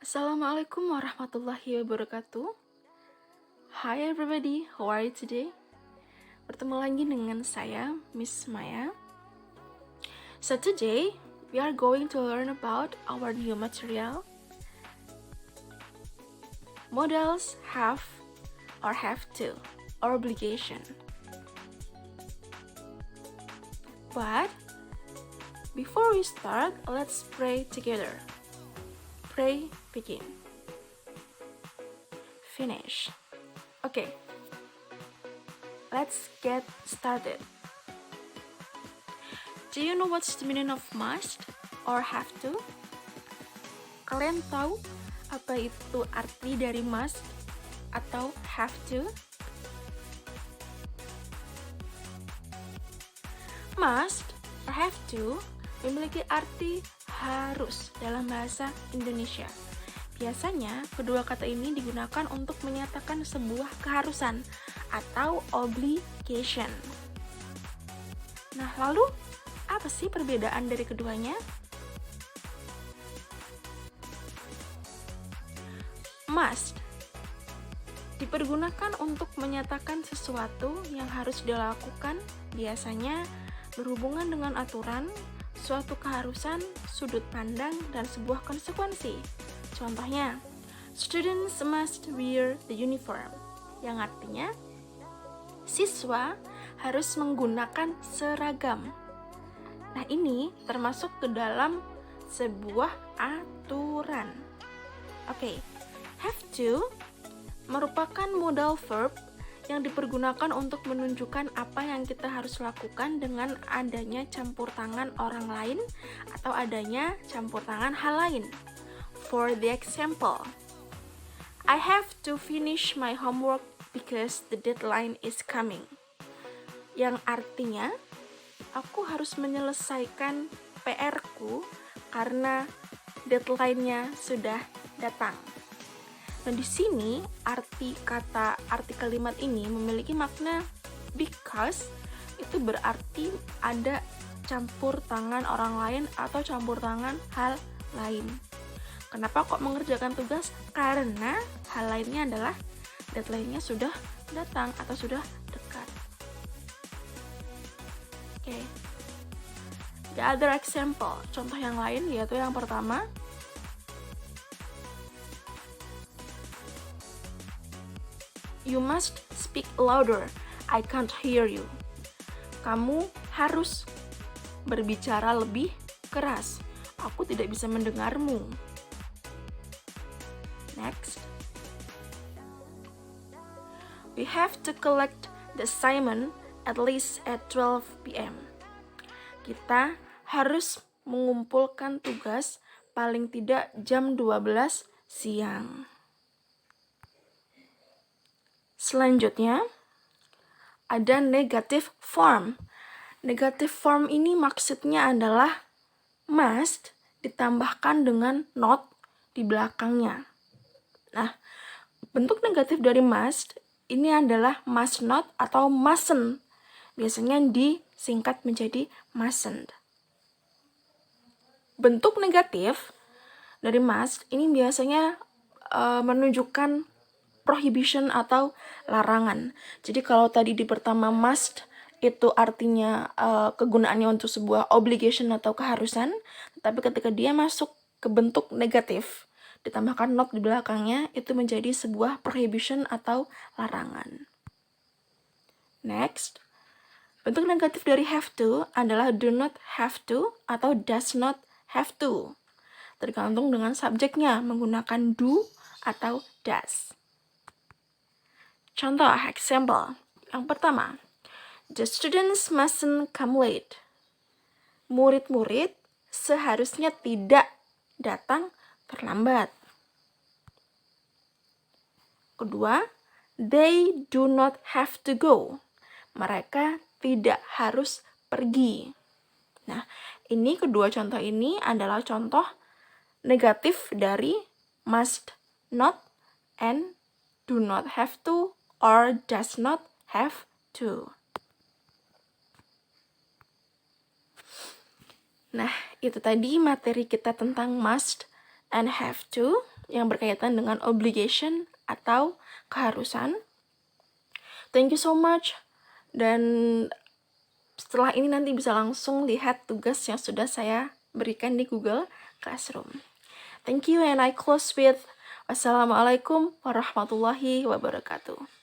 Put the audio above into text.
Assalamualaikum warahmatullahi wabarakatuh. Hi everybody, how are you today? Bertemu lagi dengan saya, Miss Maya. So today, we are going to learn about our new material. Modals have or have to, or obligation. But, before we start, let's pray together. Pray, begin. Finish. Okay, let's get started. Do you know what's the meaning of must or have to? Kalian tahu apa itu arti dari must atau have to? Must or have to memiliki arti harus dalam bahasa Indonesia. Biasanya, kedua kata ini digunakan untuk menyatakan sebuah keharusan atau obligation. Nah, lalu apa sih perbedaan dari keduanya? Must dipergunakan untuk menyatakan sesuatu yang harus dilakukan, biasanya berhubungan dengan aturan, suatu keharusan, sudut pandang, dan sebuah konsekuensi. Contohnya, students must wear the uniform, yang artinya siswa harus menggunakan seragam. Nah, ini termasuk ke dalam sebuah aturan. Oke, have to merupakan modal verb yang dipergunakan untuk menunjukkan apa yang kita harus lakukan dengan adanya campur tangan orang lain atau adanya campur tangan hal lain. For the example, I have to finish my homework because the deadline is coming. Yang artinya, aku harus menyelesaikan PR-ku karena deadline-nya sudah datang. Nah, di sini arti kalimat ini memiliki makna because, itu berarti ada campur tangan orang lain atau campur tangan hal lain. Kenapa kok mengerjakan tugas? Karena hal lainnya adalah deadline-nya sudah datang atau sudah dekat. Oke. The other example, contoh yang lain yaitu yang pertama, you must speak louder, I can't hear you. Kamu harus berbicara lebih keras, aku tidak bisa mendengarmu. Next. We have to collect the assignment at least at 12 p.m. Kita harus mengumpulkan tugas paling tidak jam 12 siang. Selanjutnya, ada negative form. Negative form ini maksudnya adalah must ditambahkan dengan not di belakangnya. Nah, bentuk negatif dari must ini adalah must not atau mustn't. Biasanya disingkat menjadi mustn't. Bentuk negatif dari must ini biasanya menunjukkan prohibition atau larangan. Jadi kalau tadi di pertama must itu artinya kegunaannya untuk sebuah obligation atau keharusan, tetapi ketika dia masuk ke bentuk negatif, ditambahkan not di belakangnya, itu menjadi sebuah prohibition atau larangan. Next, bentuk negatif dari have to adalah do not have to atau does not have to. Tergantung dengan subjeknya, menggunakan do atau does. Contoh, example. Yang pertama, the students mustn't come late. Murid-murid seharusnya tidak datang terlambat. Kedua, they do not have to go. Mereka tidak harus pergi. Nah, ini kedua contoh ini adalah contoh negatif dari must not and do not have to or does not have to. Nah, itu tadi materi kita tentang must and have to. yang berkaitan dengan obligation atau keharusan. Thank you so much. Dan setelah ini nanti bisa langsung lihat tugas yang sudah saya berikan di Google Classroom. Thank you, and I close with Wassalamualaikum warahmatullahi wabarakatuh.